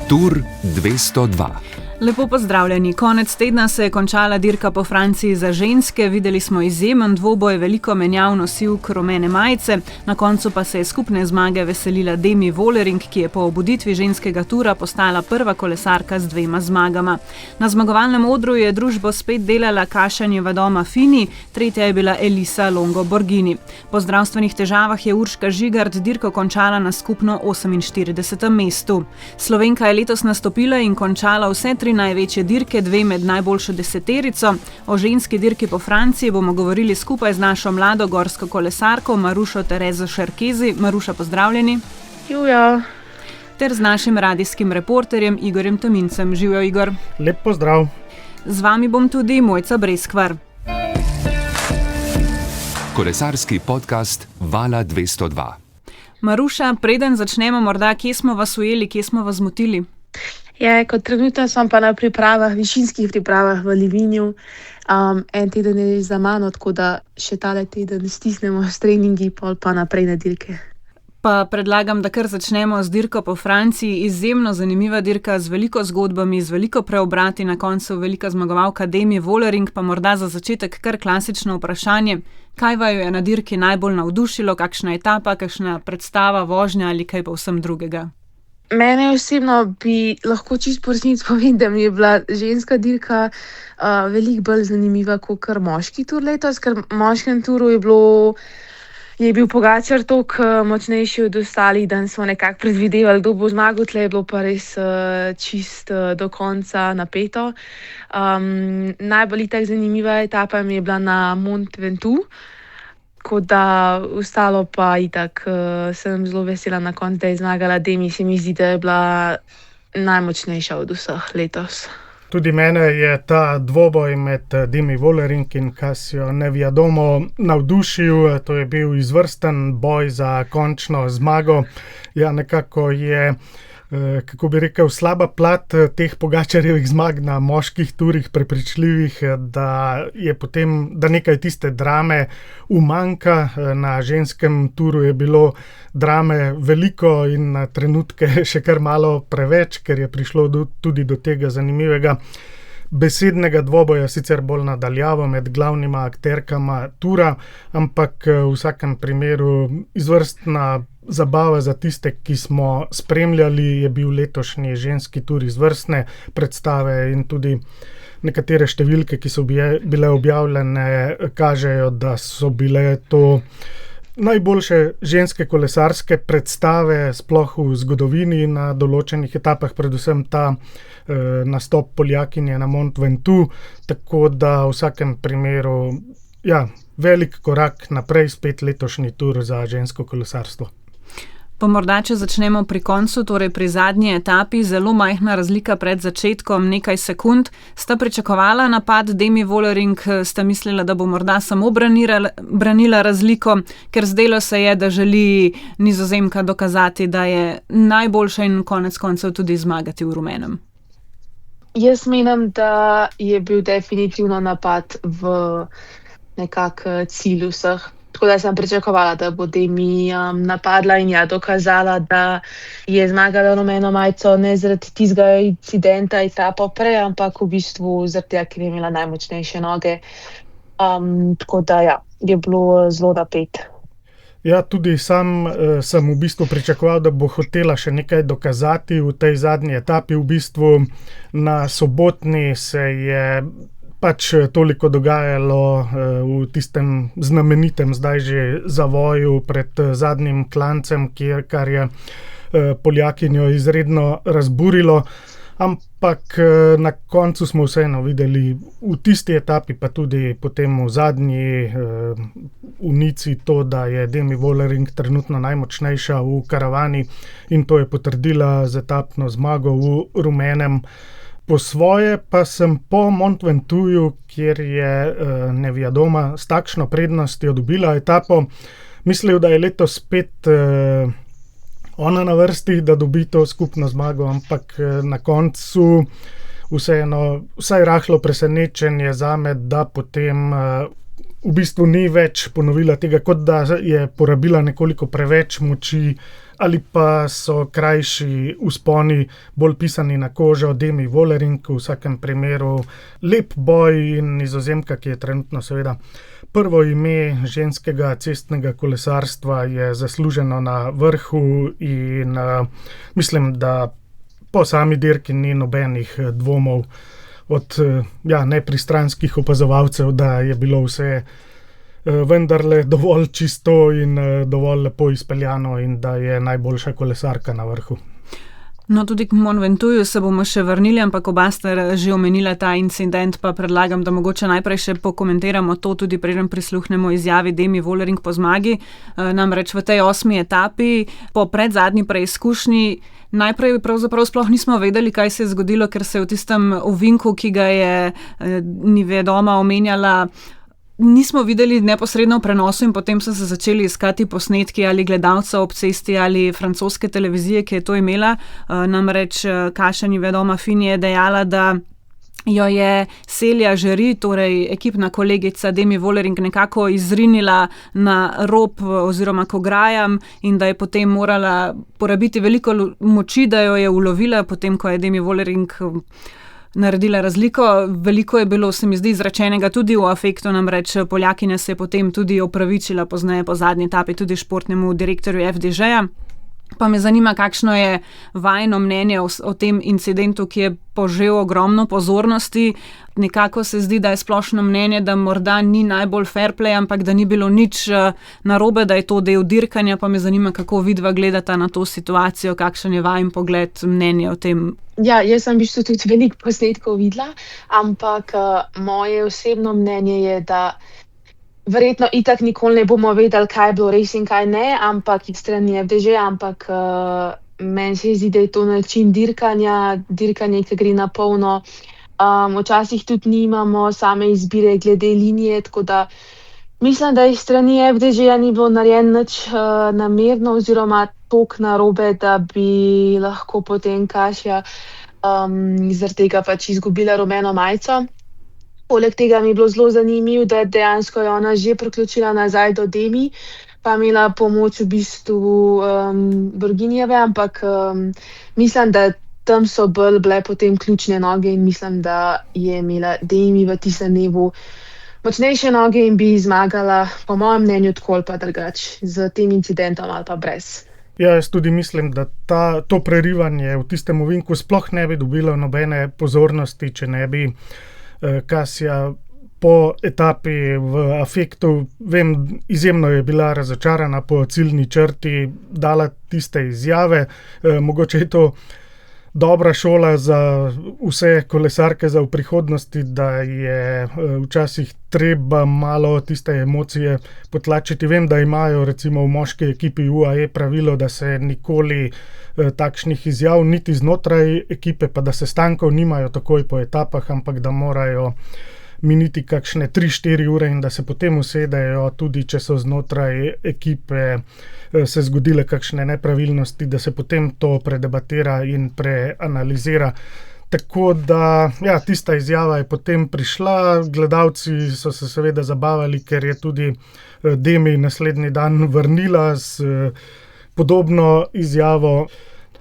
Tour 202. Lepo pozdravljeni. Konec tedna se je končala dirka po Franciji za ženske. Videli smo izjemen dvoboj, veliko menjav nosilk rumene majice. Na koncu pa se je skupne zmage veselila Demi Vollering, ki je po obuditvi ženskega tura postala prva kolesarka z 2 zmagama. Na zmagovalnem odru je družbo spet delala Kašanjeva doma Fini, tretja je bila Elisa Longo Borghini. Po zdravstvenih težavah je Urška Žigart dirko končala na skupno 48. mestu. Slovenka je letos nastopila in končala vse 3 največje dirke, 2 med najboljšo deseterico. O ženski dirki po Franciji bomo govorili skupaj z našo mlado gorsko kolesarko Marušo Terezo Šerkezi. Maruša, pozdravljeni. Živjo. Ter z našim radijskim reporterjem Igorjem Tomincem. Živjo, Igor. Lep pozdrav. Z vami bom tudi Mojca Breskvar. Kolesarski podcast Vala 202. Maruša, preden začnemo, morda, kje smo vas ujeli, kje smo vas zmotili? Ja, kot trenutno sem pa na pripravah, višinskih pripravah v Livinju. En teden je za mano, tako da še tale teden stisnemo s treningi, pol pa naprej na dirke. Pa predlagam, da kar začnemo z dirko po Franciji. Izjemno zanimiva dirka z veliko zgodbami, z veliko preobrati, na koncu velika zmagovalka Demi Vollering. Pa morda za začetek kar klasično vprašanje, kaj vaju je na dirki najbolj navdušilo, kakšna etapa, kakšna predstava, vožnja ali kaj povsem drugega? Mene osebno bi lahko čisto po resnici povem, da mi je bila ženska dirka veliko bolj zanimiva kot kar moški tur letos, ker v moškem turu je bil Pogačar toliko močnejši od ostalih, da smo nekako predvidevali, kdo bo zmagal, tle je bilo pa res čist do konca napeto. Najbolj itak zanimiva etapa mi je bila na Mont Ventoux, tako da ostalo pa itak sem zelo vesela na koncu, da je zmagala Demi, se mi zdi, da je bila najmočnejša od vseh letos. Tudi mene je ta dvoboj med Demi Vollering in Kassijo Nevjadomo navdušil. To je bil izvrsten boj za končno zmago. Ja, nekako je, kako bi rekel, slaba plat teh Pogačarjevih zmag na moških turih prepričljivih, da je potem, da nekaj tiste drame umanjka. Na ženskem turu je bilo drame veliko in na trenutke še kar malo preveč, ker je prišlo tudi do tega zanimivega besednega dvoboja, sicer bolj nadaljavo med glavnima akterkama tura, ampak v vsakem primeru izvrstna zabava za tiste, ki smo spremljali. Je bil letošnji ženski tur izvrstne predstave in tudi nekatere številke, ki so bile objavljene, kažejo, da so bile to najboljše ženske kolesarske predstave sploh v zgodovini na določenih etapah, predvsem ta nastop Poljakinje na Mont Ventoux, tako da v vsakem primeru velik korak naprej, spet letošnji tur za žensko kolesarstvo. Pa morda, če začnemo pri koncu, torej pri zadnji etapi, zelo majhna razlika pred začetkom, nekaj sekund. Sta pričakovala napad Demi Vollering, sta mislila, da bo morda samo branila razliko, ker zdelo se je, da želi Nizozemka dokazati, da je najboljša in konec koncev tudi zmagati v rumenem. Jaz menim, da je bil definitivno napad v nekak cilj vseh. Tako da sem pričakovala, da bo Demi napadla in dokazala, da je zmagala rumeno majico ne zaradi tistega incidenta etapo prej, ampak v bistvu zaradi tega, ker je imela najmočnejše noge. Tako da je bilo zelo napet. Ja, tudi sam sem v bistvu pričakoval, da bo hotela še nekaj dokazati v tej zadnji etapi. V bistvu na sobotni se je pač toliko dogajalo v tistem znamenitem zdaj že zavoju pred zadnjim klancem, kar je Poljakinjo izredno razburilo. Ampak na koncu smo vseeno videli v tisti etapi, pa tudi potem v zadnji unici to, da je Demi Vollering trenutno najmočnejša v karavani in to je potrdila z etapno zmago v rumenem. Po svoje pa sem po Mont Ventoux, kjer je Nevjadoma s takšno prednostjo dobila etapo, mislil, da je letos spet ona na vrsti, da dobi to skupno zmago, ampak na koncu vseeno vsaj rahlo presenečenje zame, da potem v bistvu ni več ponovila tega, kot da je porabila nekoliko preveč moči ali pa so krajši vzponi bolj pisani na kožo. Demi Vollering v vsakem primeru lep boj in Nizozemka, ki je trenutno seveda prvo ime ženskega cestnega kolesarstva, je zasluženo na vrhu in mislim, da po sami dirki ni nobenih dvomov od nepristranskih opazovalcev, da je bilo vse vendarle dovolj čisto in dovolj lepo izpeljano in da je najboljša kolesarka na vrhu. No, tudi k Mont Ventoux se bomo še vrnili, ampak oba sta že omenila ta incident, pa predlagam, da mogoče najprej še pokomentiramo to, tudi preden prisluhnemo izjavi Demi Vollering po zmagi. Namreč v tej 8. etapi, po predzadnji preizkušnji, najprej pravzaprav sploh nismo vedeli, kaj se je zgodilo, ker se je v tistem ovinku, ki ga je Niewiadoma omenjala, nismo videli neposredno v prenosu in potem so se začeli iskati posnetki ali gledalca ob cesti ali francoske televizije, ki je to imela. Namreč Kaša Niewiadoma Fini je dejala, da jo je Celia Žeri, torej ekipna kolegica Demi Vollering, nekako izrinila na rob oziroma k ograjam in da je potem morala porabiti veliko moči, da jo je ulovila, potem ko je Demi Vollering naredila razliko. Veliko je bilo, se mi zdi, izrečenega tudi v afektu, namreč Poljakinja se je potem tudi opravičila pozneje po zadnji etapi tudi športnemu direktorju FDŽ-ja. Pa me zanima, kakšno je vajino mnenje o tem incidentu, ki je požel ogromno pozornosti. Nekako se zdi, da je splošno mnenje, da morda ni najbolj fair play, ampak da ni bilo nič narobe, da je to del dirkanja, pa me zanima, kako vidva gledata na to situacijo, kakšen je vajin pogled, mnenje o tem. Ja, jaz sem v bistvu tudi veliko posnetkov videla, ampak moje osebno mnenje je, da verjetno itak nikoli ne bomo vedeli, kaj je bilo res in kaj ne, ampak iz strani FDŽ, ampak meni se zdi, da je to način dirkanja, ki gre na polno. Včasih tudi nimamo same izbire glede linije, tako da mislim, da iz strani FDŽ-ja ni bilo narejeno nič namerno oziroma toliko narobe, da bi lahko potem Kaša zaradi tega pač izgubila rumeno majico. Poleg tega mi je bilo zelo zanimivo, da dejansko je ona že priključila nazaj do Demi, pa imela pomoč v bistvu Burginijeve, ampak mislim, da tam so bolj bile potem ključne noge in mislim, da je imela Demi v tistem dnevu močnejše noge in bi zmagala, po mojem mnenju, tako ali pa drugače, z tem incidentom ali pa brez. Ja, jaz tudi mislim, da to prerivanje v tistem ovinku sploh ne bi dobilo nobene pozornosti, če ne bi Kasia po etapi v afektu, vem, izjemno je bila razočarana po ciljni črti, dala tiste izjave. Mogoče je to dobra šola za vse kolesarke za v prihodnosti, da je včasih treba malo tiste emocije potlačiti. Vem, da imajo recimo v moški ekipi UAE pravilo, da se nikoli takšnih izjav niti znotraj ekipe, pa da sestankov nimajo takoj po etapah, ampak da morajo miniti kakšne 3-4 ure in da se potem usedejo, tudi če so znotraj ekipe se zgodile kakšne nepravilnosti, da se potem to predebatira in preanalizira. Tako da, ja, tista izjava je potem prišla, gledalci so se seveda zabavali, ker je tudi Demi naslednji dan vrnila s podobno izjavo.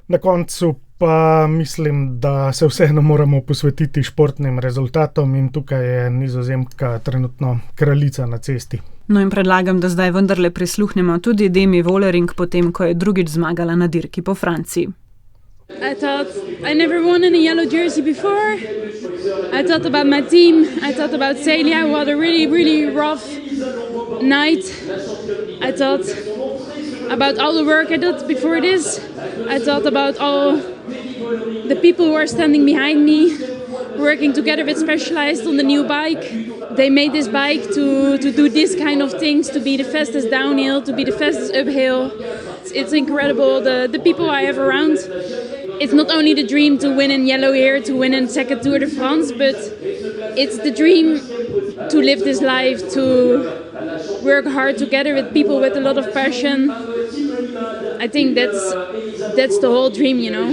Na koncu pa mislim, da se vseeno moramo posvetiti športnim rezultatom in tukaj je Nizozemka trenutno kraljica na cesti. No in predlagam, da zdaj vendarle prisluhnemo tudi Demi Vollering, potem ko je drugič zmagala na dirki po Franciji. I thought I never won in a yellow jersey before. I thought about my team. I thought about Celia, who had a really, really rough night. I thought about all the work I did before this. I thought about all the people who are standing behind me, working together with Specialized on the new bike. They made this bike to do this kind of things, to be the fastest downhill, to be the fastest uphill. It's incredible, the people I have around. It's not only the dream to win in yellow here, to win in second Tour de France, but it's the dream to live this life, to work hard together with people with a lot of passion. I think that's the whole dream, you know.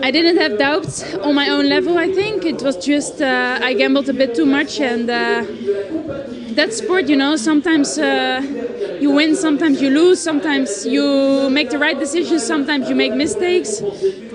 I didn't have doubts on my own level, I think. It was just, I gambled a bit too much, and that's sport, you know. Sometimes You win, sometimes you lose, sometimes you make the right decisions, sometimes you make mistakes.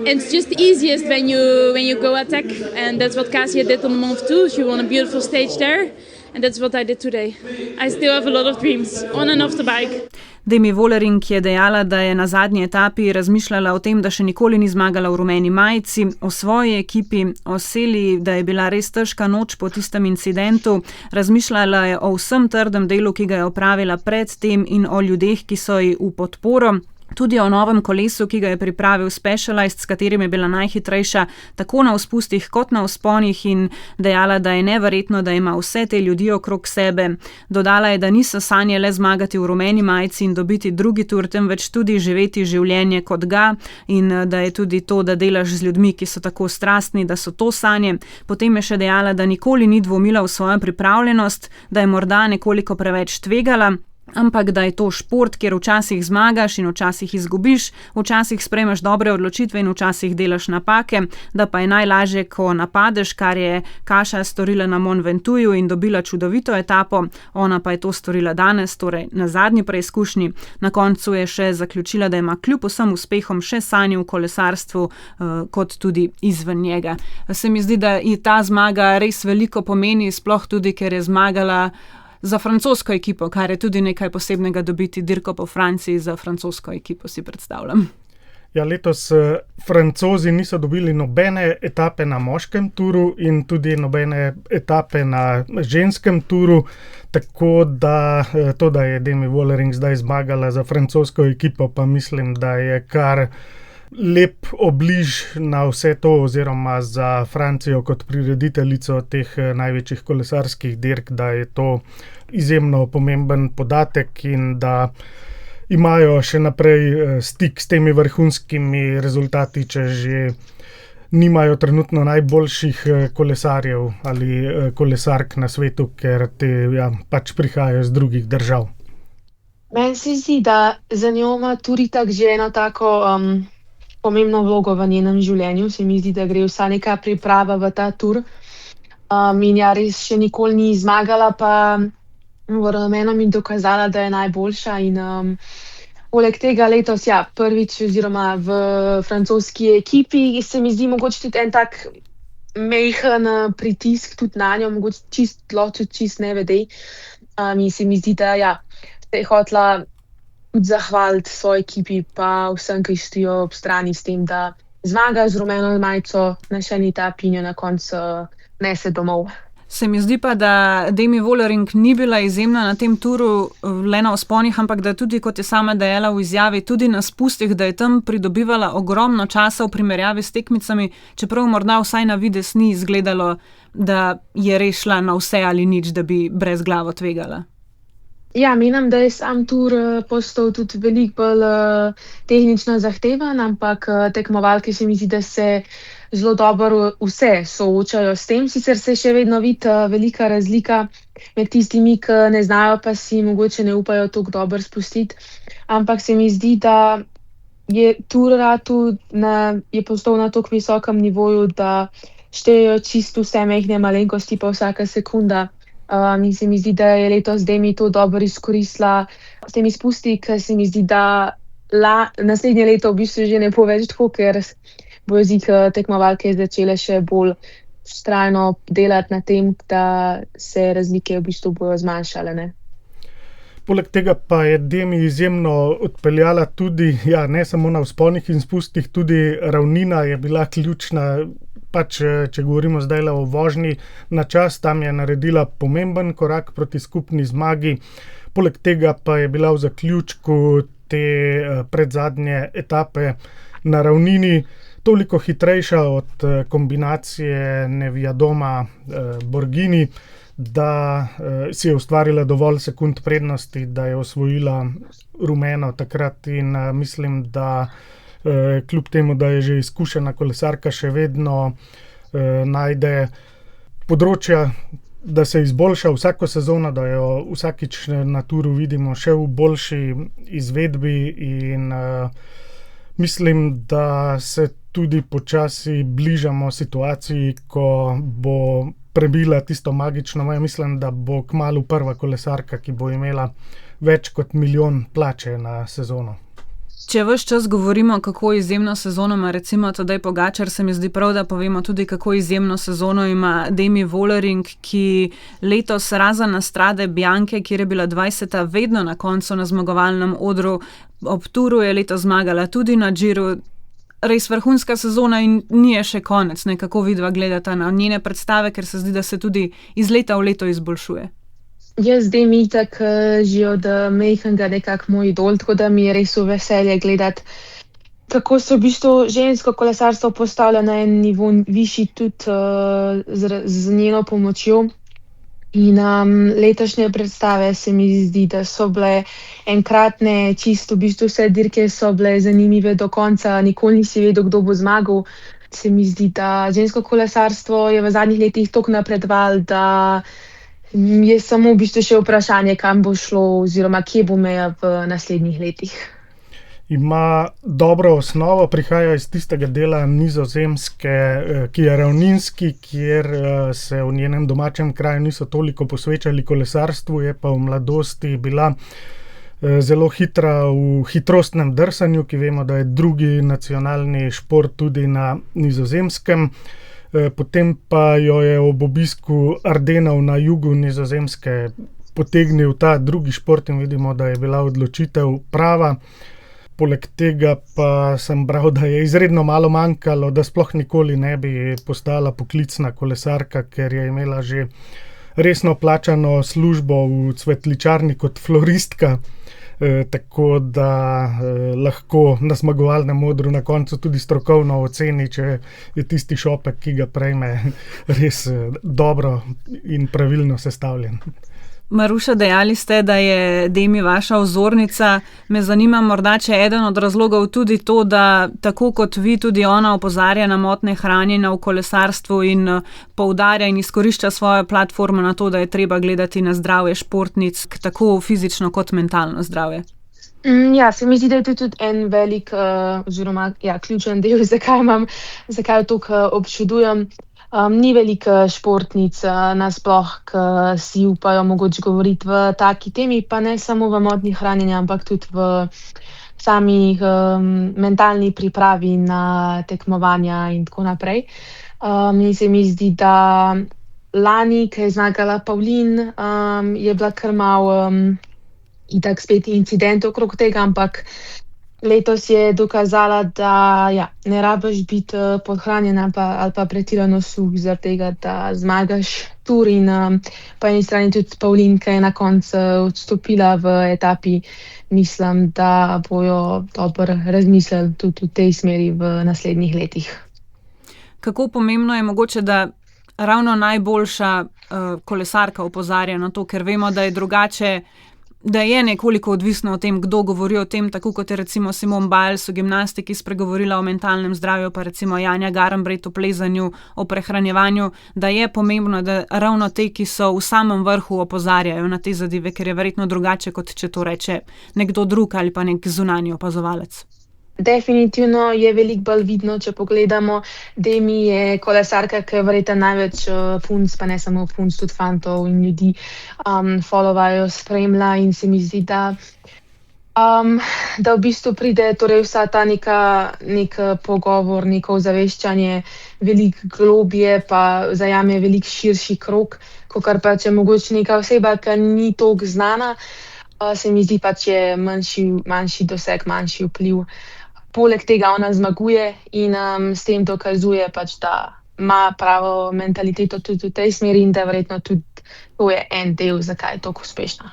It's just easiest when you go attack, and that's what Kasia did on the Mont Ventoux. She won a beautiful stage there, and that's what I did today. I still have a lot of dreams, on and off the bike. Demi Vollering je dejala, da je na zadnji etapi razmišljala o tem, da še nikoli ni zmagala v rumeni majici, o svoji ekipi, o Seli, da je bila res težka noč po tistem incidentu. Razmišljala je o vsem trdem delu, ki ga je opravila pred tem, in o ljudeh, ki so ji v podporo. Tudi o novem kolesu, ki ga je pripravil Specialized, s katerim je bila najhitrejša tako na vzpustih kot na vzponih, in dejala, da je neverjetno, da ima vse te ljudi okrog sebe. Dodala je, da niso sanje le zmagati v rumeni majici in dobiti drugi tur, temveč tudi živeti življenje kot ga, in da je tudi to, da delaš z ljudmi, ki so tako strastni, da so to sanje. Potem je še dejala, da nikoli ni dvomila v svojo pripravljenost, da je morda nekoliko preveč tvegala, ampak da je to šport, kjer včasih zmagaš in včasih izgubiš, včasih sprejmeš dobre odločitve in včasih delaš napake, da pa je najlažje, ko napadeš, kar je Kaša storila na Mont Ventoux in dobila čudovito etapo, ona pa je to storila danes, torej na zadnji preizkušnji. Na koncu je še zaključila, da ima kljub vsem uspehom še sanje v kolesarstvu, kot tudi izven njega. Se mi zdi, da ji ta zmaga res veliko pomeni, sploh tudi, ker je zmagala za francosko ekipo, kar je tudi nekaj posebnega dobiti dirko po Franciji za francosko ekipo, si predstavljam. Ja, letos Francozi niso dobili nobene etape na moškem turu in tudi nobene etape na ženskem turu, tako da to, da je Demi Vollering zdaj zmagala za francosko ekipo, pa mislim, da je kar lep obliž na vse to, oziroma za Francijo kot prirediteljico teh največjih kolesarskih dirk, da je to izjemno pomemben podatek in da imajo še naprej stik s temi vrhunskimi rezultati, če že nimajo trenutno najboljših kolesarjev ali kolesark na svetu, ker te pač prihajajo iz drugih držav. Meni se zdi, da za njo ima tudi tak že eno tako pomembno vlogo v njenem življenju. Se mi zdi, da gre vsa neka priprava v ta tur. In ja, res še nikoli ni zmagala, pa v rumeno mi dokazala, da je najboljša. In poleg tega letos, prvič oziroma v francoski ekipi, se mi zdi mogoče tudi en tak mehen pritisk tudi na njo, mogoče čist nevede. In se mi zdi, da se je hotela tudi zahvaliti svoji ekipi pa vsem, ki stojijo ob strani s tem, da zmaga z rumeno majico na še eni etapi in jo na koncu nese domov. Se mi zdi pa, da Demi Vollering ni bila izjemna na tem turu le na vzponih, ampak da tudi, kot je sama dejala v izjavi, tudi na spustih, da je tam pridobivala ogromno časa v primerjavi s tekmicami, čeprav morda vsaj na videz ni izgledalo, da je res šla na vse ali nič, da bi brez glavo tvegala. Ja, menim, da je sam tur postal tudi veliko bolj tehnično zahteven, ampak tekmovalke se mi zdi, da se zelo dobro vse soočajo s tem. Sicer se še vedno vidi velika razlika med tistimi, ki ne znajo, pa si mogoče ne upajo tako dobro spustiti. Ampak se mi zdi, da je tur je postal na tako visokem nivoju, da štejejo čisto vse majhne malenkosti, pa vsaka sekunda. In se mi zdi, da je letos Demi to dobro izkoristila s temi spusti, ker se mi zdi, da naslednje leto v bistvu že ne bo več tako, ker bojo tekmovalke začele še bolj vztrajno delati na tem, da se razlike v bistvu bojo zmanjšale, ne. Poleg tega pa je Demi izjemno odpeljala tudi, ne samo na vzponih in spustih, tudi ravnina je bila ključna. Pač, če govorimo zdaj o vožnji na čas, tam je naredila pomemben korak proti skupni zmagi. Poleg tega pa je bila v zaključku te predzadnje etape na ravnini toliko hitrejša od kombinacije Nevjadoma Borghini, da si je ustvarila dovolj sekund prednosti, da je osvojila rumeno takrat, in mislim, da kljub temu, da je že izkušena kolesarka, še vedno najde področja, da se izboljša vsako sezono, da jo vsakič na turu vidimo še v boljši izvedbi, in mislim, da se tudi počasi bližamo situaciji, ko bo prebila tisto magično mejo. Mislim, da bo kmalu prva kolesarka, ki bo imela več kot 1 milijon plače na sezono. Če ves čas govorimo, kako izjemno sezono ima recimo Tadej Pogačar, se mi zdi prav, da povemo tudi, kako izjemno sezono ima Demi Vollering, ki letos razen na Strade Bianche, kjer je bila 20. vedno na koncu na zmagovalnem odru, ob Turu je letos zmagala tudi na Giru. Res vrhunska sezona in ni je še konec, nekako vidva gledata na njene predstave, ker se zdi, da se tudi iz leta v leto izboljšuje. Jaz zdaj mi tako že od majhnega nekako moj idol, tako da mi je res v veselje gledati, kako se v bistvu žensko kolesarstvo postavlja na en nivo višji tudi z njeno pomočjo. In letošnje predstave se mi zdi, da so bile enkratne, čisto v bistvu vse dirke so bile zanimive do konca, nikoli nisi vedel, kdo bo zmagal. Se mi zdi, da žensko kolesarstvo je v zadnjih letih toliko napredovalo, da je samo v bistvu še vprašanje, kam bo šlo oziroma kje bo meja v naslednjih letih. Ima dobro osnovo, prihaja iz tistega dela Nizozemske, ki je ravninski, kjer se v njenem domačem kraju niso toliko posvečali kolesarstvu, je pa v mladosti bila zelo hitra v hitrostnem drsanju, ki vemo, da je drugi nacionalni šport tudi na Nizozemskem. Potem pa jo je ob obisku Ardenov na jugu Nizozemske potegnil ta drugi šport in vidimo, da je bila odločitev prava. Poleg tega pa sem bral, da je izredno malo manjkalo, da sploh nikoli ne bi postala poklicna kolesarka, ker je imela že resno plačano službo v cvetličarni kot floristka. Tako da lahko na zmagovalnem odru na koncu tudi strokovno oceni, če je tisti šopek, ki ga prejme, res dobro in pravilno sestavljen. Maruša, dejali ste, da je Demi vaša vzornica. Me zanima morda, če je eden od razlogov tudi to, da tako kot vi, tudi ona opozarja na motnje hranjenja v kolesarstvu in poudarja in izkorišča svojo platformo na to, da je treba gledati na zdravje športnic, tako fizično kot mentalno zdravje. Ja, se mi zdi, da je to tudi en velik oziroma ključen del, zakaj jo toliko občudujem. Ni veliko športnic nasploh, ki si upajo mogoče govoriti v taki temi, pa ne samo v motnji hranjenja, ampak tudi v sami mentalni pripravi na tekmovanja in tako naprej. In se mi zdi, da lani, ko je zmagala Pavlin, je bila kar malo itak spet incident okrog tega, ampak letos je dokazala, da ne rabiš biti podhranjena ali pa pretirano suh zaradi tega, da zmagaš Tur in po eni strani tudi Pavlin, ki je na koncu odstopila v etapi. Mislim, da bojo dobro razmislili tudi v tej smeri v naslednjih letih. Kako pomembno je mogoče, da ravno najboljša kolesarka opozarja na to, ker vemo, da je drugače, da je nekoliko odvisno o tem, kdo govori o tem, tako kot je recimo Simone Biles v gimnastiki spregovorila o mentalnem zdravju, pa recimo Janja Garnbret o plezanju, o prehranjevanju, da je pomembno, da ravno te, ki so v samem vrhu, opozarjajo na te zadeve, ker je verjetno drugače, kot če to reče nekdo drug ali pa nek zunanji opazovalec. Definitivno je veliko bolj vidno, če pogledamo. Demi je kolesarka, ki verjetno največ punc, pa ne samo punc, tudi fantov in ljudi followajo, spremlja in se mi zdi, da v bistvu pride torej vsa ta nek pogovor, neko ozaveščanje veliko globje, pa zajame veliko širši krog, kakor pa če mogoče neka oseba, ki ni toliko znana, se mi zdi pač je manjši doseg, manjši vpliv. Poleg tega ona zmaguje in s tem dokazuje pač, da ima pravo mentaliteto tudi v tej smeri in da verjetno tudi to je en del, zakaj je tako uspešna.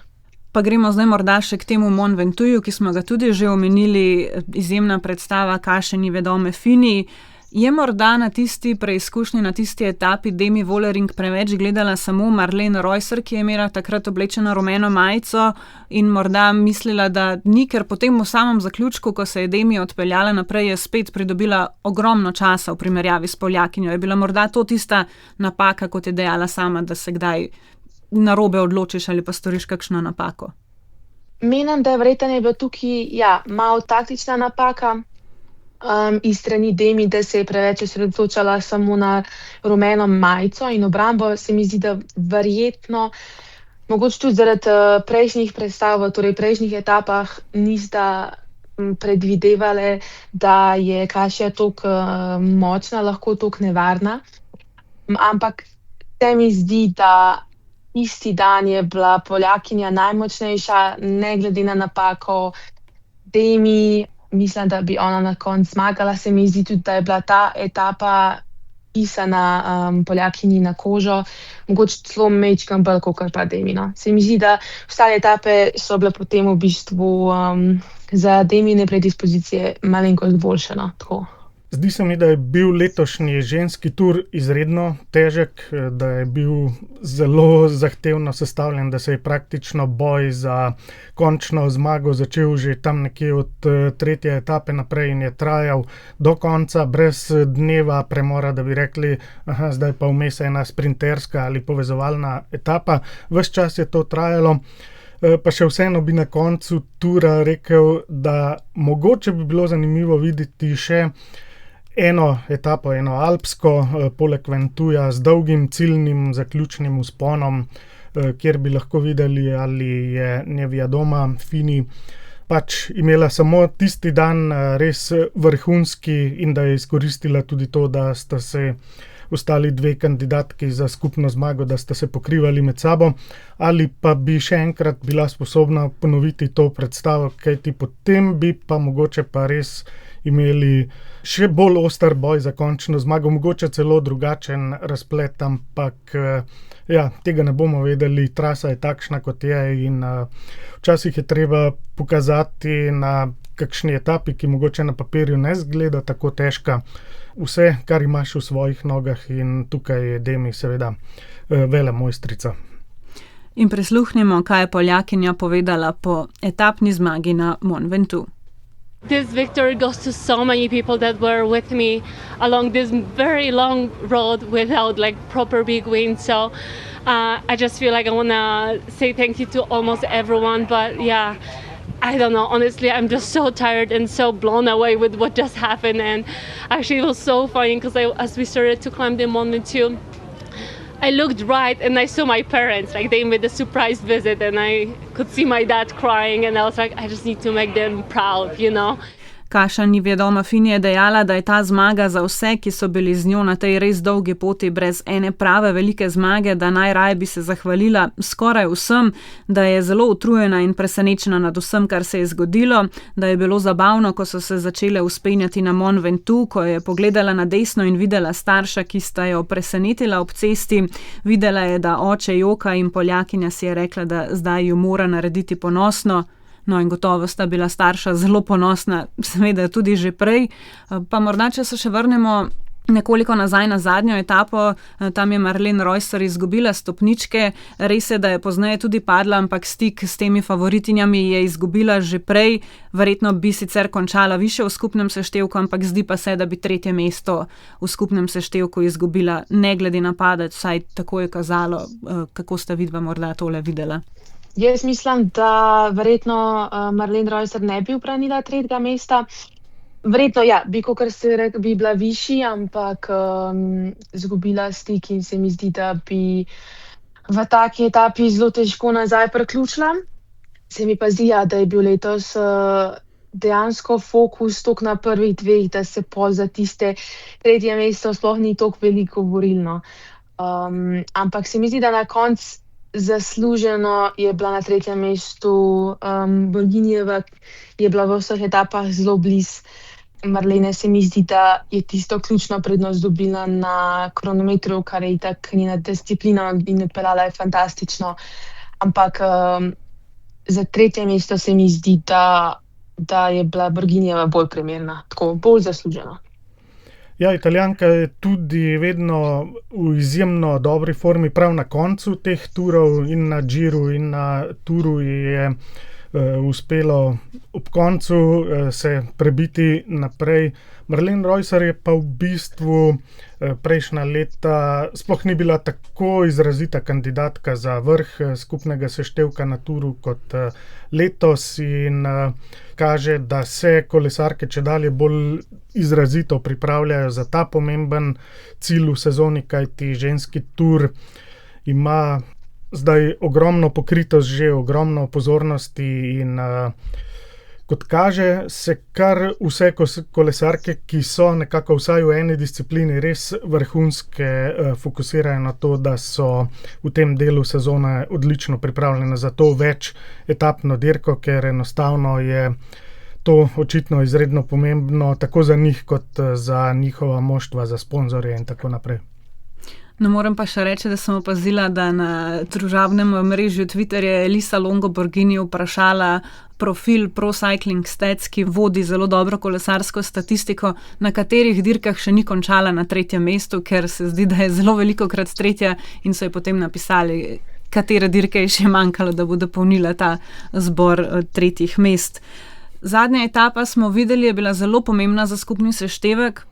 Pa gremo zdaj morda še k temu Mont Ventoux, ki smo ga tudi že omenili, izjemna predstava Kašeni Vedome Fini. Je morda na tisti preizkušnji, na tisti etapi Demi Vollering preveč gledala samo Marlene Reusser, ki je imela takrat oblečeno rumeno majico in morda mislila, da ni, ker potem v samem zaključku, ko se je Demi odpeljala naprej, je spet pridobila ogromno časa v primerjavi s Poljakinjo. Je bila morda to tista napaka, kot je dejala sama, da se kdaj narobe odločiš ali pa storiš kakšno napako? Menim, da je verjetno bila tukaj malo taktična napaka. Iz strani Demi, da se je preveč osredotočala samo na rumeno majico in obrambo, se mi zdi, da verjetno Mogoče tudi zaradi prejšnjih predstav, torej prejšnjih etapah nista predvidevali, da je kašija tako močna, lahko tako nevarna. Ampak se mi zdi, da isti dan je bila Poljakinja najmočnejša, ne glede na napako. Demi, mislim, da bi ona na koncu zmagala. Se mi zdi tudi, da je bila ta etapa pisana Poljakinji na kožo, mogoče celo majčkeno bolj kakor pa Demi, no. Se mi zdi, da ostale etape so bile potem v bistvu za Demine predispozicije malenkost boljše, no, tako. Zdi se mi, da je bil letošnji ženski tur izredno težek, da je bil zelo zahtevno sestavljen, da se je praktično boj za končno zmago začel že tam nekje od tretje etape naprej in je trajal do konca, brez dneva premora, da bi rekli, zdaj pa vmes ena sprinterska ali povezovalna etapa. Ves čas je to trajalo. Pa še vseeno bi na koncu tura rekel, da mogoče bi bilo zanimivo videti še eno etapo, eno alpsko, poleg Ventuja, z dolgim ciljnim zaključnim vzponom, kjer bi lahko videli, ali je Nevjadoma Fini pač imela samo tisti dan res vrhunski in da je izkoristila tudi to, da sta se ostali dve kandidatki za skupno zmago, da sta se pokrivali med sabo, ali pa bi še enkrat bila sposobna ponoviti to predstavo, kajti potem bi pa mogoče pa res imeli še bolj oster boj za končno zmago, mogoče celo drugačen razplet, ampak tega ne bomo vedeli, trasa je takšna, kot je in včasih je treba pokazati na kakšni etapi, ki mogoče na papirju ne zgleda tako težka, vse, kar imaš v svojih nogah, in tukaj je Demi seveda velemojstrica. In prisluhnimo, kaj je Poljakinja povedala po etapni zmagi na Mont Ventoux. This victory goes to so many people that were with me along this very long road without like proper big wins. So I just feel like I want to say thank you to almost everyone. But yeah, I don't know. Honestly, I'm just so tired and so blown away with what just happened. And actually it was so funny because as we started to climb the Mont Ventoux, I looked right and I saw my parents, like they made a surprise visit and I could see my dad crying and I was like, I just need to make them proud, you know. Kaša Nevjadoma Fini je dejala, da je ta zmaga za vse, ki so bili z njo na tej res dolgi poti brez ene prave velike zmage, da najraje bi se zahvalila skoraj vsem, da je zelo utrujena in presenečena nad vsem, kar se je zgodilo, da je bilo zabavno, ko so se začele vzpenjati na Mont Ventoux, ko je pogledala na desno in videla starša, ki sta jo presenetila ob cesti, videla je, da oče joka in Poljakinja si je rekla, da zdaj jo mora narediti ponosno. No in gotovo sta bila starša zelo ponosna, seveda tudi že prej. Pa morda, če se še vrnemo nekoliko nazaj na zadnjo etapo, tam je Marlene Reusser izgubila stopničke, res je, da je pozneje tudi padla, ampak stik s temi favoritinjami je izgubila že prej, verjetno bi sicer končala više v skupnem seštevku, ampak zdi pa se, da bi tretje mesto v skupnem seštevku izgubila, ne glede na padec, vsaj tako je kazalo. Kako sta vidva morda tole videla? Jaz mislim, da verjetno Marlene Reusser ne bi ubranila tretjega mesta. Verjetno, bi, kakor ste rekli, bi bila višji, ampak izgubila stik in se mi zdi, da bi v taki etapi zelo težko nazaj priključila. Se mi pa zdi, da je bil letos dejansko fokus toliko na prvih dveh, da se pol za tiste tretje mesto sploh ni toliko veliko govorilo. Ampak se mi zdi, da na koncu zasluženo je bila na tretjem mestu Borginijeva, je bila v vseh etapah zelo blizu. Marlene se mi zdi, da je tisto ključno prednost dobila na kronometru, kar je itak njena disciplina in odpeljala je fantastično. Ampak za tretje mesto se mi zdi, da je bila Borginijeva bolj primerna, tako bolj zaslužena. Italijanka je tudi vedno v izjemno dobri formi, prav na koncu teh turov in na Giru in na Turu je uspelo ob koncu se prebiti naprej. Marlene Reusser je pa v bistvu prejšnja leta sploh ni bila tako izrazita kandidatka za vrh skupnega seštevka na Turu kot letos in kaže, da se kolesarke čedalje bolj izrazito pripravljajo za ta pomemben cilj v sezoni, kajti ženski tur ima zdaj ogromno pokritost, že ogromno pozornosti in kot kaže, se kar vse kolesarke, ki so nekako vsaj v eni disciplini res vrhunske, fokusirajo na to, da so v tem delu sezone odlično pripravljene za to več etapno dirko, ker enostavno je to očitno izredno pomembno tako za njih kot za njihova moštva, za sponzorje in tako naprej. No, moram pa še reči, da sem opazila, da na družabnem omrežju Twitter je Elisa Longo Borghini vprašala profil Pro Cycling Stats, ki vodi zelo dobro kolesarsko statistiko, na katerih dirkah še ni končala na 3. mestu, ker se zdi, da je zelo velikokrat 3. in so ji potem napisali, katere dirke je še manjkalo, da bo dopolnila ta zbor 3. mest. Zadnja etapa smo videli, je bila zelo pomembna za skupni seštevek.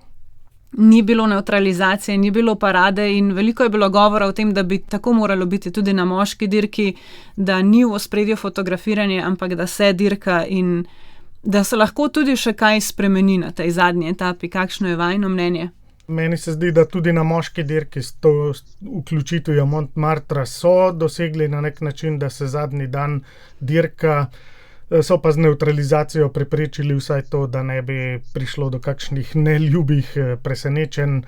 Ni bilo nevtralizacije, ni bilo parade in veliko je bilo govora o tem, da bi tako moralo biti tudi na moški dirki, da ni v ospredju fotografiranje, ampak da se dirka in da se lahko tudi še kaj spremeni na tej zadnji etapi. Kakšno je vajino mnenje? Meni se zdi, da tudi na moški dirki s to vključitvijo Montmartra so dosegli na nek način, da se zadnji dan dirka. So pa z nevtralizacijo preprečili vsaj to, da ne bi prišlo do kakšnih neljubih presenečenj,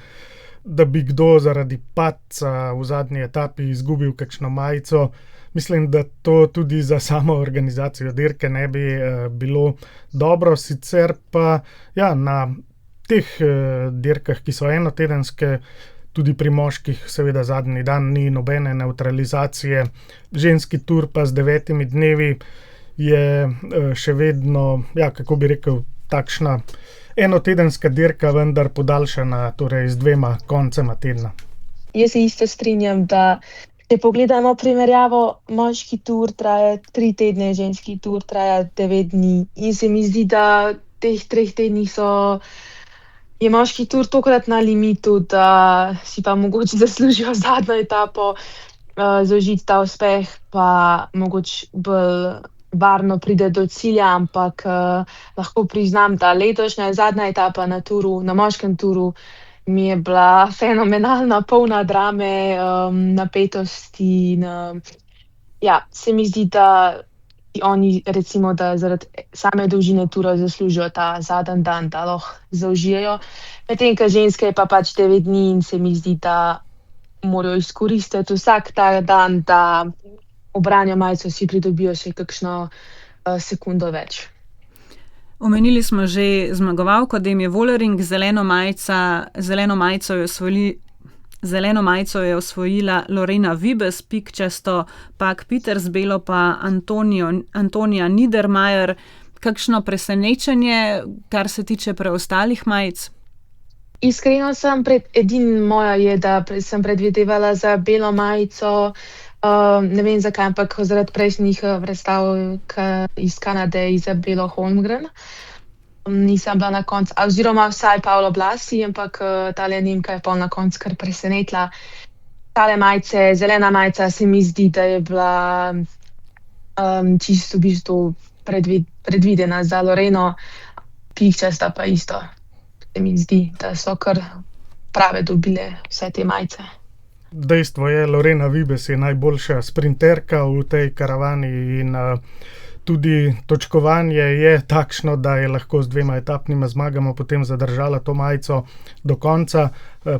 da bi kdo zaradi padca v zadnji etapi izgubil kakšno majico. Mislim, da to tudi za samo organizacijo dirke ne bi bilo dobro. Sicer pa na teh dirkah, ki so enotedenske, tudi pri moških seveda zadnji dan ni nobene nevtralizacije. Ženski tur pa z 9 dnevi je še vedno, kako bi rekel, takšna enotedenska dirka, vendar podaljšana, torej z 2 koncema tedna. Jaz se isto strinjam, da če pogledamo primerjavo, moški tur traja 3 tedne, ženski tur traja 9 dni. In se mi zdi, da teh 3 tednih je moški tur tokrat na limitu, da si pa mogoče zaslužijo zadnjo etapo, zaužiti ta uspeh, pa mogoče bolj varno pride do cilja, ampak lahko priznam, da letošnja zadnja etapa na moškem turu mi je bila fenomenalna, polna drame, napetosti in se mi zdi, da oni recimo, da zaradi same dolžine tura zaslužijo ta zadnji dan, da lahko zaužijejo. Medtem, ko ženske je pa pač 9 dni in se mi zdi, da morajo izkoristiti vsak ta dan, da obranijo majico, si pridobijo še kakšno sekundo več. Omenili smo že zmagovalko Demi Vollering, zeleno majico je osvojila Lorena Wiebes, pikčasto Pak Peters, belo pa Antonija Niedermayer. Kakšno presenečenje, kar se tiče preostalih majic? Iskreno moja je, da sem predvidevala za belo majico. Ne vem zakaj, ampak zaradi prejšnjih predstav iz Kanade, Izabelo Holmgren. Nisem bila na koncu, oziroma vsaj Paolo Blasi, ampak tale Nemka je pol na koncu kar presenetila. Tale majice, zelena majica, se mi zdi, da je bila čisto v bistvu predvidena za Loreno, pikčasta pa isto. Se mi zdi, da so kar prave dobile vse te majice. Dejstvo je, Lorena Wiebes je najboljša sprinterka v tej karavani in tudi točkovanje je takšno, da je lahko z 2 etapnima zmagama potem zadržala to majico do konca.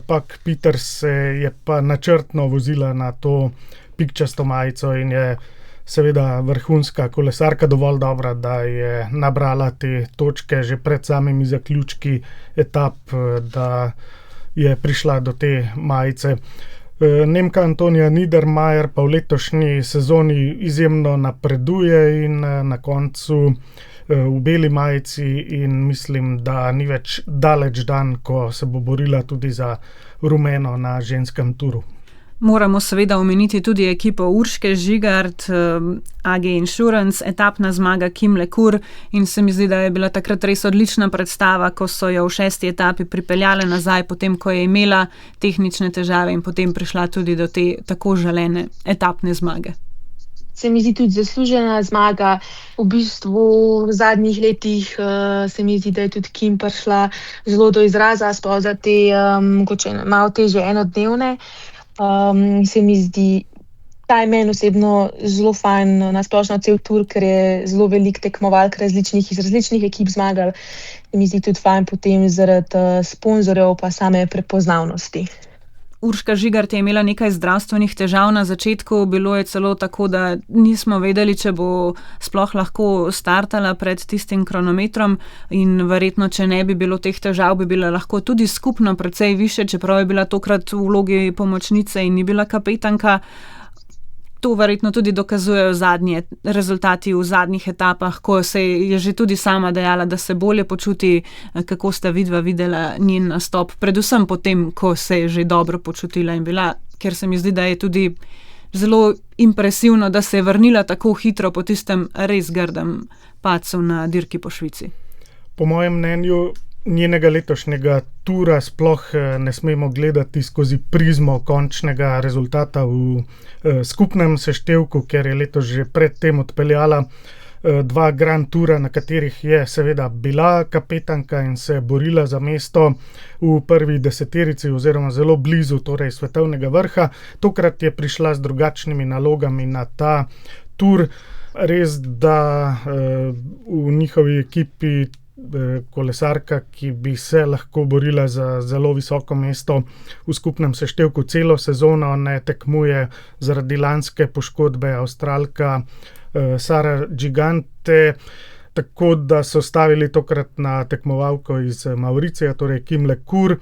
Pak Peters se je pa načrtno vozila na to pikčasto majico in je seveda vrhunska kolesarka, dovolj dobra, da je nabrala te točke že pred samimi zaključki etap, da je prišla do te majice. Nemka Antonija Niedermayer pa v letošnji sezoni izjemno napreduje in na koncu v beli majici in mislim, da ni več daleč dan, ko se bo borila tudi za rumeno na ženskem turu. Moramo seveda omeniti tudi ekipo Urške Žigart, AG Insurance, etapna zmaga Kim LeCour in se mi zdi, da je bila takrat res odlična predstava, ko so jo v 6. etapi pripeljale nazaj, potem ko je imela tehnične težave in potem prišla tudi do te tako želene etapne zmage. Se mi zdi tudi zaslužena zmaga. V bistvu v zadnjih letih se mi zdi, da je tudi Kim prišla zelo do izraza, sploh za te mogoče malo težje enodnevne. Se mi zdi, Ta je meni osebno zelo fajn, nasplošno cel tur, ker je zelo veliko tekmovalk iz različnih ekip zmagal. In mi zdi tudi fajn potem zaradi sponzorjev pa same prepoznavnosti. Urška Žigart je imela nekaj zdravstvenih težav na začetku, bilo je celo tako, da nismo vedeli, če bo sploh lahko startala pred tistim kronometrom in verjetno, če ne bi bilo teh težav, bi bila lahko tudi skupno precej više, čeprav je bila tokrat v vlogi pomočnice in ni bila kapetanka. To verjetno tudi dokazujejo zadnji rezultati v zadnjih etapah, ko se je že tudi sama dejala, da se bolje počuti. Kako sta vidva videla njen nastop, predvsem potem, ko se je že dobro počutila in bila, ker se mi zdi, da je tudi zelo impresivno, da se je vrnila tako hitro po tistem res grdem padcu na dirki po Švici. Po mojem mnenju njenega letošnjega tura sploh ne smemo gledati skozi prizmo končnega rezultata v skupnem seštevku, ker je letos že predtem odpeljala 2 Grand Tura, na katerih je seveda bila kapetanka in se borila za mesto v prvi deseterici oziroma zelo blizu torej svetovnega vrha. Tokrat je prišla z drugačnimi nalogami na ta tur. Res, da v njihovi ekipi kolesarka, ki bi se lahko borila za zelo visoko mesto v skupnem seštevku celo sezono, ne tekmuje zaradi lanske poškodbe Avstralka Sara Gigante, tako da so stavili tokrat na tekmovalko iz Mauricija, torej Kim LeCour.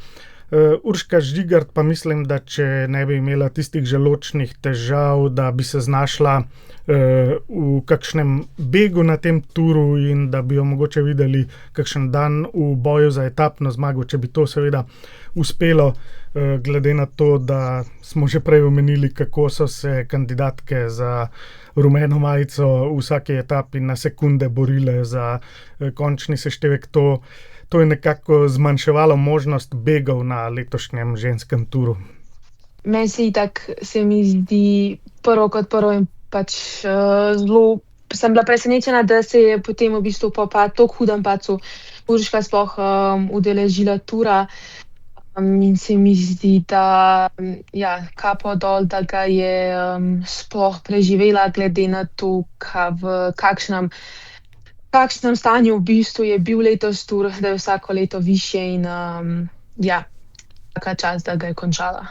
Urška Žigart pa mislim, da če ne bi imela tistih želodčnih težav, da bi se znašla v kakšnem begu na tem turu in da bi jo mogoče videli kakšen dan v boju za etapno zmago, če bi to seveda uspelo, glede na to, da smo že prej omenili, kako so se kandidatke za rumeno majico v vsaki etapi na sekunde borile za končni seštevek. To je nekako zmanjševalo možnost begov na letošnjem ženskem turu. Meni se mi zdi prvo in zelo sem bila presenečena, da se je potem v bistvu po tako hudem padcu Urška sploh udeležila tura. In se mi zdi, da kapo dol, da ga je sploh preživela, glede na to, v kakšnem stanju v bistvu je bil letos tur, da je vsako leto višje in taka čas, da ga je končala.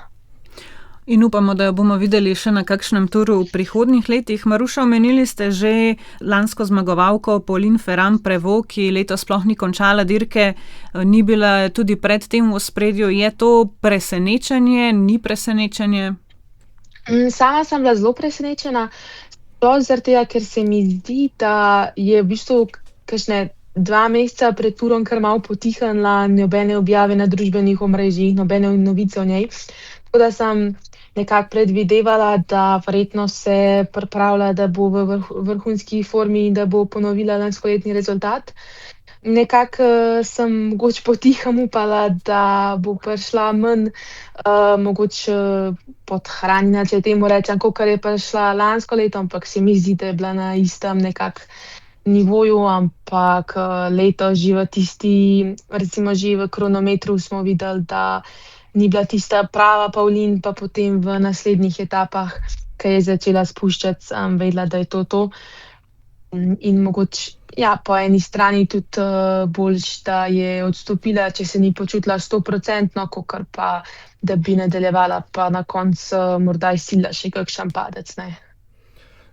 In upamo, da jo bomo videli še na kakšnem turu v prihodnjih letih. Maruša, omenili ste že lansko zmagovalko Pauline Ferrand-Prévot, ki letos sploh ni končala dirke, ni bila tudi pred tem v ospredju. Je to presenečenje, ni presenečenje? Sama sem bila zelo presenečena, zaradi tega, ker se mi zdi, da je v bistvu kakšne 2 meseca pred turom kar malo potihnila, nobene objave na družbenih omrežjih, nobene novice o njej. Tako da sem nekako predvidevala, da verjetno se pripravlja, da bo v vrhunski formi in da bo ponovila lanskoletni rezultat. Nekako sem mogoče potihem upala, da bo prišla manj mogoče podhranjena, če temu rečem, kakor je prišla lansko leto, ampak se mi zdi, da je bila na istem nekako nivoju, ampak letos že v recimo že v kronometru smo videli, da ni bila tista prava Pauline, pa potem v naslednjih etapah, ki je začela spuščati, sem vedela, da je to. In mogoče, po eni strani tudi boljš, da je odstopila, če se ni počutila 100%, kakor pa, da bi nadaljevala, pa na koncu morda izsilila še kakšen padec, ne.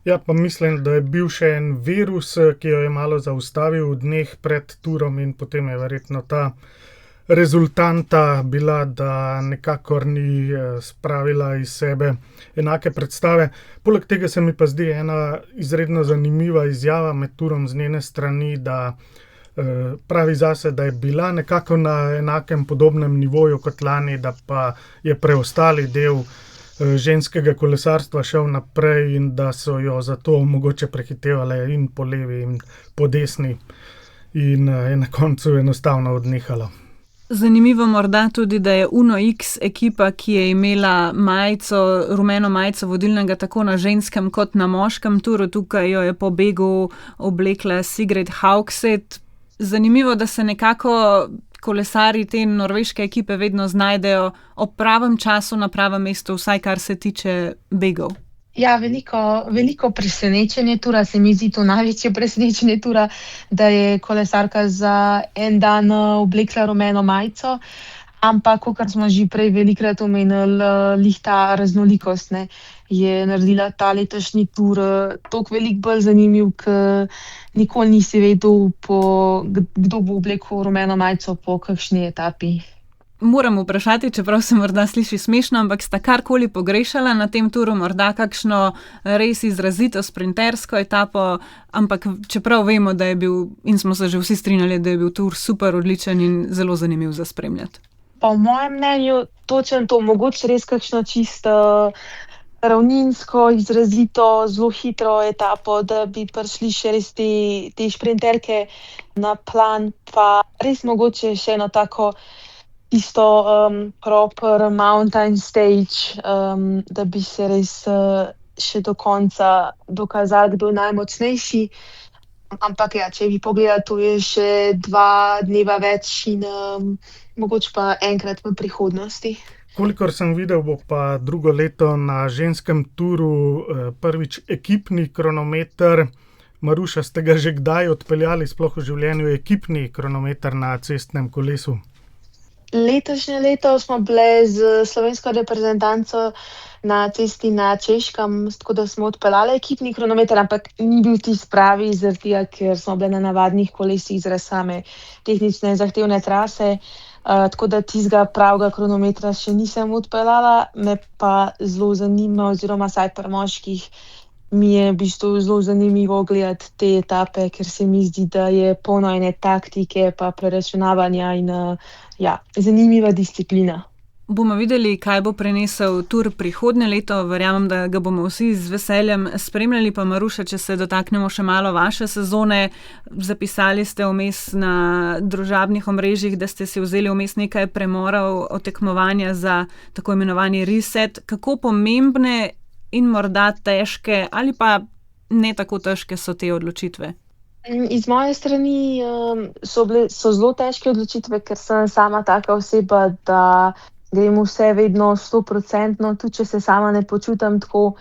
Pa mislim, da je bil še en virus, ki jo je malo zaustavil v dneh pred turom in potem je verjetno ta rezultanta bila, da nekakor ni spravila iz sebe enake predstave. Poleg tega se mi pa zdi ena izredno zanimiva izjava med turom z njene strani, da pravi zase, da je bila nekako na enakem podobnem nivoju kot lani, da pa je preostali del ženskega kolesarstva šel naprej in da so jo zato mogoče prehitevale in po levi in po desni in je na koncu enostavno odnehala. Zanimivo morda tudi, da je Uno X ekipa, ki je imela rumeno majico vodilnega tako na ženskem kot na moškem turu, tukaj jo je po begu oblekla Sigrid Haugset. Zanimivo, da se nekako kolesarji te norveške ekipe vedno znajdejo ob pravem času na pravem mestu, vsaj kar se tiče begov. Ja, veliko presenečenje tura, se mi zdi to največje presenečenje tura, da je kolesarka za en dan oblekla rumeno majico. Ampak, kakor smo že prej velikokrat omenili, glih ta raznolikost, ne, je naredila ta letošnji tur toliko veliko bolj zanimiv, ker nikoli nisi vedel, kdo bo oblekel rumeno majico po kakšni etapi. Moram vprašati, čeprav se morda sliši smešno, ampak sta karkoli pogrešala na tem turu, morda kakšno res izrazito sprintersko etapo, ampak čeprav vemo, da je bil, in smo se že vsi strinjali, da je bil tur super odličen in zelo zanimiv za spremljati. Po mojem mnenju točno to, mogoče res kakšno čisto ravninsko, izrazito, zelo hitro etapo, da bi prišli še res te šprinterke na plan, pa res mogoče še eno tako tisto proper mountain stage, da bi se res še do konca dokazali, kdo je najmočnejši. Ampak ja, če bi pogledali, to je še 2 dneva več in mogoče pa enkrat v prihodnosti. Kolikor sem videl, bo pa drugo leto na ženskem turu prvič ekipni kronometer. Maruša, ste ga že kdaj odpeljali sploh v življenju ekipni kronometer na cestnem kolesu? Letošnje leto smo bile z slovensko reprezentanco na cesti na Češkem, tako da smo odpeljali ekipni kronometer, ampak ni bil tisti pravi, zaradi tega, ker smo bile na navadnih kolesih zaradi same tehnične zahtevne trase. Tako da tistega pravega kronometra še nisem odpeljala, me pa zelo zanima, oziroma saj pri moških mi je v bistvu zelo zanimivo gledati te etape, ker se mi zdi, da je polno ene taktike pa preračunavanja in zanimiva disciplina. Bomo videli, kaj bo prinesel tur prihodnje leto. Verjamem, da ga bomo vsi z veseljem spremljali. Pa Maruša, če se dotaknemo še malo vaše sezone, zapisali ste vmes na družabnih omrežjih, da ste si vzeli vmes nekaj premorov od tekmovanja za tako imenovani reset. Kako pomembne in morda težke ali pa ne tako težke so te odločitve? Iz moje strani so zelo težke odločitve, ker sem sama taka oseba, da grem vse vedno 100%, tudi če se sama ne počutim tako,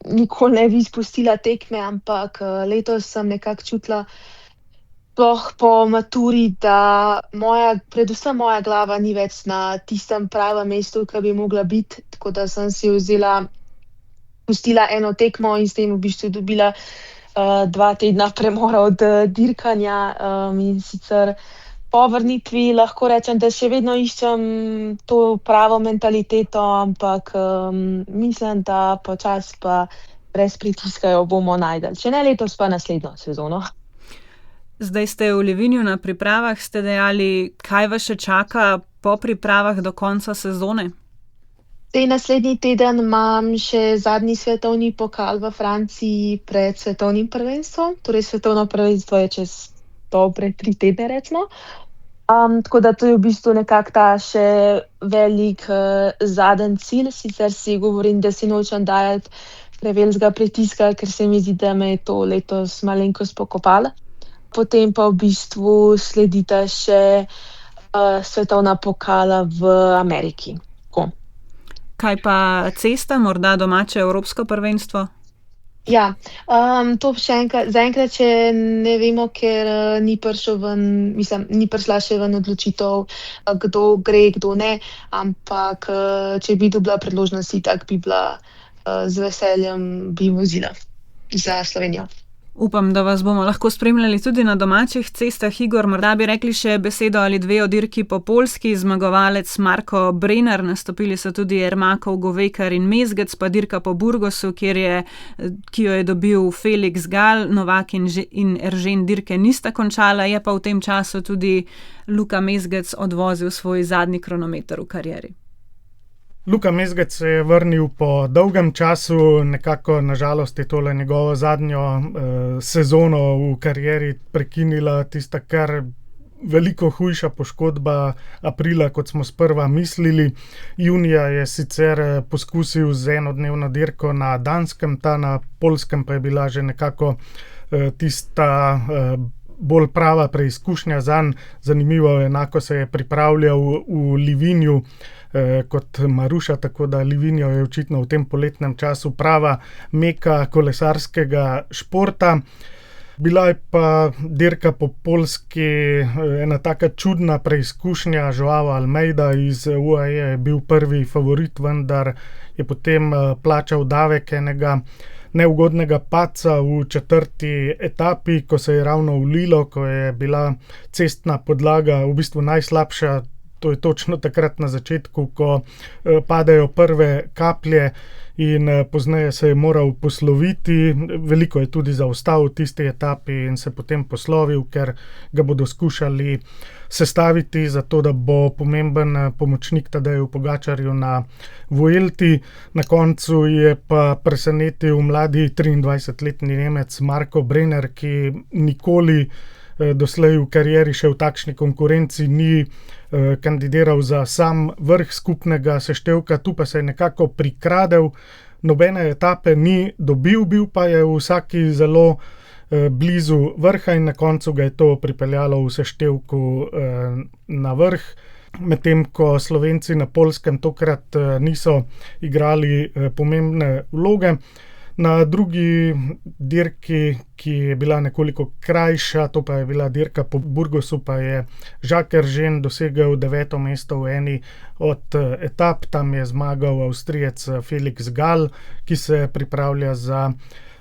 nikoli ne bi izpustila tekme, ampak letos sem nekako čutila, sploh po maturi, da predvsem moja glava ni več na tistem pravem mestu, ki bi mogla biti, tako da sem si pustila eno tekmo in s tem v bistvu dobila 2 tedna premora od dirkanja, in sicer po vrnitvi lahko rečem, da še vedno iščem to pravo mentaliteto, ampak mislim, da počasi pa brez pritiska jo bomo našli. Če ne letos, pa naslednjo sezono. Zdaj ste v Livignu na pripravah, ste dejali, kaj vas še čaka po pripravah do konca sezone? Naslednji teden imam še zadnji svetovni pokal v Franciji pred svetovnim prvenstvom. Torej svetovno prvenstvo je čez dobre 3 tedne, recimo. Tako da to je v bistvu nekako ta še velik zadnji cilj. Sicer si govorim, da si nočem dajati prevelikega pritiska, ker se mi zdi, da me je to letos malenkost pokopalo. Potem pa v bistvu sledita še svetovna pokala v Ameriki. Kaj pa cesta, morda domače evropsko prvenstvo? Ja, to zaenkrat še ne vemo, ker ni prišla še ven odločitev, kdo gre, kdo ne, ampak če bi dobila priložnost, itak bi bila z veseljem bi vozila za Slovenijo. Upam, da vas bomo lahko spremljali tudi na domačih cestah. Igor, morda bi rekli še besedo ali dve o dirki po Poljski. Zmagovalec Marko Brenner, nastopili so tudi Ermakov, Govekar in Mezgec, pa dirka po Burgosu, ki jo je dobil Felix Gal. Novak in Eržen dirke nista končala, je pa v tem času tudi Luka Mezgec odvozil svoj zadnji kronometer v karieri. Luka Mezgec se je vrnil po dolgem času, nekako nažalost je tole njegovo zadnjo sezono v karieri prekinila tista kar veliko hujša poškodba aprila, kot smo sprva mislili. Junija je sicer poskusil z enodnevno dirko na Danskem, ta na Poljskem pa je bila že nekako tista bolj prava preizkušnja zanj. Zanimivo, enako se je pripravljal v Livignu. kot Maruša, tako da Livigno je očitno v tem poletnem času prava meka kolesarskega športa. Bila je pa dirka po Poljski ena taka čudna preizkušnja. Joao Almeida iz UAE je bil prvi favorit, vendar je potem plačal davek enega neugodnega padca v 4. etapi, ko se je ravno ulilo, ko je bila cestna podlaga v bistvu najslabša. To je točno takrat na začetku, ko padejo prve kaplje in pozneje se je moral posloviti. Veliko je tudi zaostal v tisti etapi in se potem poslovil, ker ga bodo skušali sestaviti za to, da bo pomemben pomočnik Tadeju Pogačarju na Vuelti. Na koncu je pa presenetil mladi 23-letni Nemec Marko Brenner, ki nikoli doslej v karieri še v takšni konkurenci ni kandidiral za sam vrh skupnega seštevka, tu pa se je nekako prikradel, nobene etape ni dobil, bil pa je v vsaki zelo blizu vrha in na koncu ga je to pripeljalo v seštevku na vrh. Medtem ko Slovenci na Poljskem tokrat niso igrali pomembne vloge. Na drugi dirki, ki je bila nekoliko krajša, to pa je bila dirka po Burgosu, pa je Jacques Hergé dosegel 9. mesto v eni od etap. Tam je zmagal Avstrijec Felix Gall, ki se pripravlja za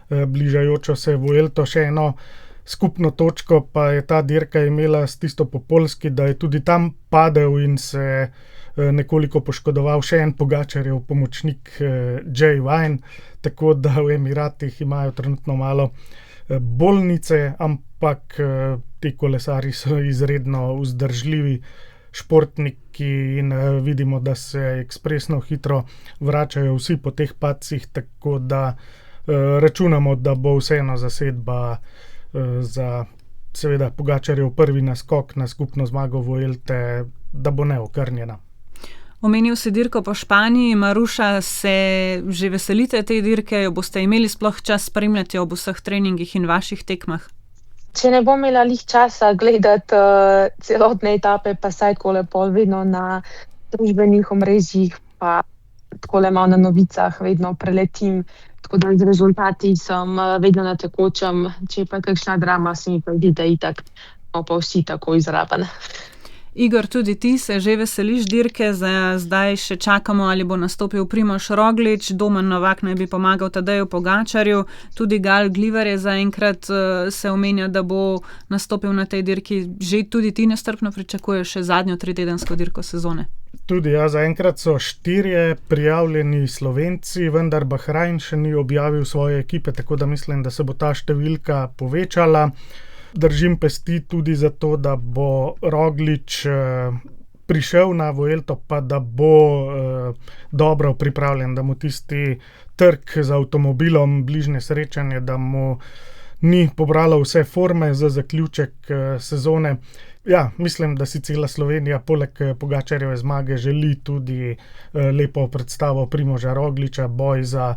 bližajočo se Vuelto. Še eno skupno točko pa je ta dirka imela s tisto po Poljski, da je tudi tam padel in se nekoliko poškodoval še en Pogačarjev pomočnik Jay Vine, tako da v Emiratih imajo trenutno malo bolnice, ampak ti kolesari so izredno vzdržljivi športniki in vidimo, da se ekspresno hitro vračajo vsi po teh padcih, tako da računamo, da bo vseeno zasedba za seveda Pogačarjev prvi naskok na skupno zmago Vuelte, da bo neokrnjena. Omenil si dirko po Španiji. Maruša, se že veselite te dirke? Jo boste imeli sploh čas spremljati ob vseh treningih in vaših tekmah? Če ne bom imela lih časa gledati celotne etape, pa saj takole pol vedno na družbenih omrežjih, pa takole malo na novicah vedno preletim, tako da z rezultati sem vedno na tekočem. Če pa kakšna drama, se mi pa vidi, da itak pa vsi tako izraven. Igor, tudi ti se že veseliš dirke, zdaj še čakamo, ali bo nastopil Primož Roglič, Domen Novak naj bi pomagal Tadeju Pogačarju, tudi Gal Gliver je zaenkrat se omenja, da bo nastopil na tej dirki. Že tudi ti nestrpno pričakuješ še zadnjo 3-tedensko dirko sezone? Tudi zaenkrat so 4 prijavljeni Slovenci, vendar Bahrain še ni objavil svoje ekipe, tako da mislim, da se bo ta številka povečala. Držim pesti tudi zato, da bo Roglič prišel na Vuelto, pa da bo dobro pripravljen, da mu tisti trk z avtomobilom, bližnje srečanje, da mu ni pobralo vse forme za zaključek sezone. Ja, mislim, da si cela Slovenija poleg Pogačarjeve zmage želi tudi lepo predstavo Primoža Rogliča, boj za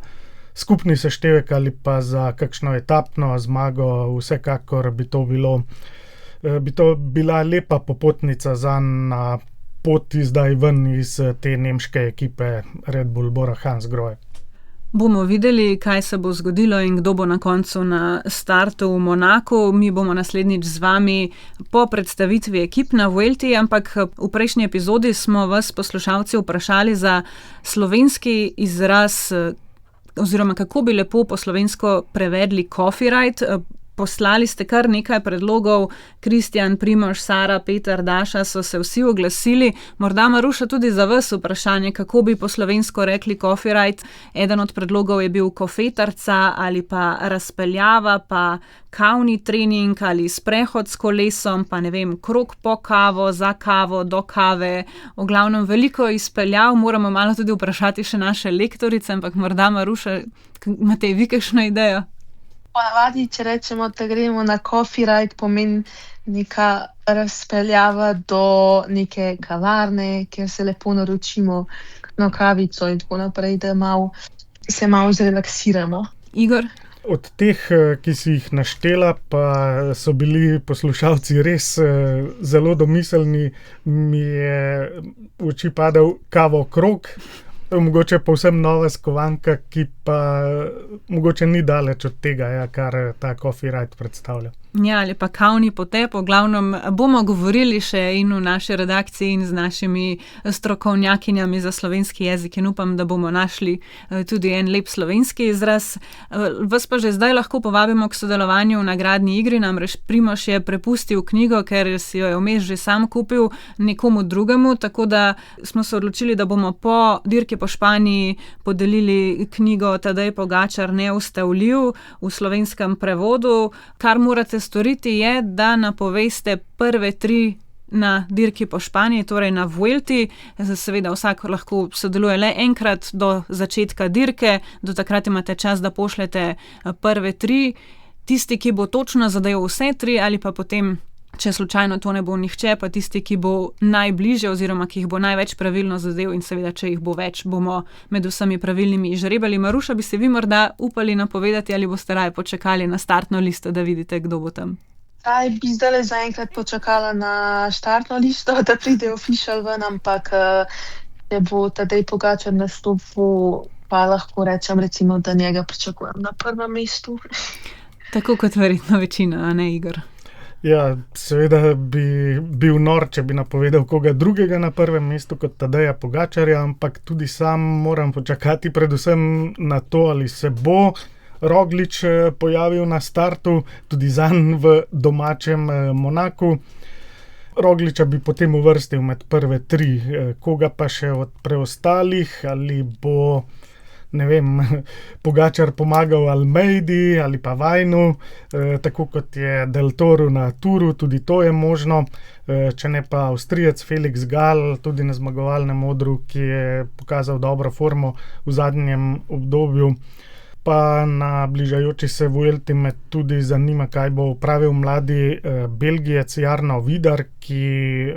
skupni seštevek ali pa za kakšno etapno zmago. Vsekakor bi to bila lepa popotnica zanj na poti zdaj ven iz te nemške ekipe Red Bull Bora Hansgrohe. Bomo videli, kaj se bo zgodilo in kdo bo na koncu na startu v Monaku. Mi bomo naslednjič z vami po predstavitvi ekip na Vuelti, ampak v prejšnji epizodi smo vas poslušalci vprašali za slovenski izraz, oziroma kako bi lepo po slovensko prevedli coffee ride. Poslali ste kar nekaj predlogov, Kristjan, Primož, Sara, Peter, Daša so se vsi oglasili. Morda, Maruša, tudi za vas vprašanje, kako bi po slovensko rekli coffee ride. Eden od predlogov je bil kofetarca ali pa razpeljava, pa kavni trening ali sprehod s kolesom, pa ne vem, krog po kavo, za kavo, do kave. V glavnem veliko izpeljav, moramo malo tudi vprašati še naše lektorice, ampak morda, Maruša, imate vi kakšno idejo? Ponavadi, če rečemo, da gremo na coffee ride, pomeni neka razpeljava do neke kavarne, kjer se lepo naročimo kavico in tako naprej, da se malo zrelaksiramo. Igor? Od teh, ki si jih naštela, pa so bili poslušalci res zelo domiselni. Mi je v oči padel Kavo Krog, mogoče povsem nova skovanka, ki pa mogoče ni daleč od tega, kar ta Coffee Ride predstavlja. Ja, ali pa kavni potep. V glavnem bomo govorili še in v naši redakciji in z našimi strokovnjakinjami za slovenski jezik in upam, da bomo našli tudi en lep slovenski izraz. Vas pa že zdaj lahko povabimo k sodelovanju v nagradni igri, namreč Primož je prepustil knjigo, ker si jo je vmes že sam kupil nekomu drugemu, tako da smo se odločili, da bomo po dirki po Španiji podelili knjigo Tadej Pogačar Neustavljiv v slovenskem prevodu. Kar morate storiti je, da napoveste prve 3 na dirki po Španiji, torej na Vuelti. Seveda vsak lahko sodeluje le enkrat do začetka dirke, do takrat imate čas, da pošljete prve 3. Tisti, ki bo točno zadejal vse 3 ali pa potem, če slučajno to ne bo nihče, pa tisti, ki bo najbližje oziroma ki jih bo največ pravilno zadel in seveda, če jih bo več, bomo med vsemi pravilnimi izžrebali. Maruša, bi se vi morda upali napovedati ali boste raje počakali na startno listo, da vidite, kdo bo tam? Bi zdaj zaenkrat počakala na štartno listo, da pride official ven, ampak če bo Tadej Pogačar nastopil, pa lahko rečem recimo, da njega pričakujem na prvem mestu. Tako kot verjetno večina, a ne, Igor? Ja, seveda bi bil nor, če bi napovedal koga drugega na prvem mestu kot Tadeja Pogačarja, ampak tudi sam moram počakati predvsem na to, ali se bo Roglič pojavil na startu, tudi zanj v domačem Monaku. Rogliča bi potem uvrstil med prve 3, koga pa še od preostalih, ali bo, ne vem, Pogačar pomagal Almeidi ali pa Vajnu, tako kot je Del Toro na Turu, tudi to je možno, če ne pa Avstrijec Felix Gall, tudi na zmagovalnem odru, ki je pokazal dobro formo v zadnjem obdobju. Pa na bližajoči se Vuelti me tudi zanima, kaj bo opravil mladi Belgijec Jarno Vidar, ki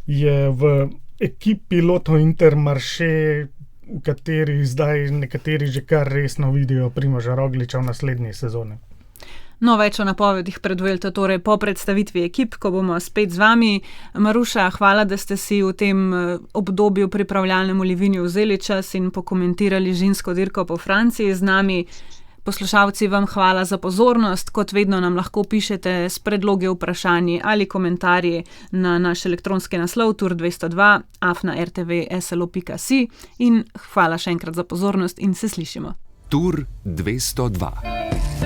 je v ekipi Lotto Intermarché, v kateri zdaj nekateri že kar resno vidijo Primoža Rogliča v naslednji sezoni. No, več o napovedih pred Vuelto, torej po predstavitvi ekip, ko bomo spet z vami. Maruša, hvala, da ste si v tem obdobju pripravljalnem v Livini vzeli čas in pokomentirali žensko dirko po Franciji z nami. Poslušalci, vam hvala za pozornost. Kot vedno nam lahko pišete s predlogi, vprašanji ali komentarji na naš elektronski naslov tur202@rtv.slo.si in hvala še enkrat za pozornost in se slišimo. Tur 202.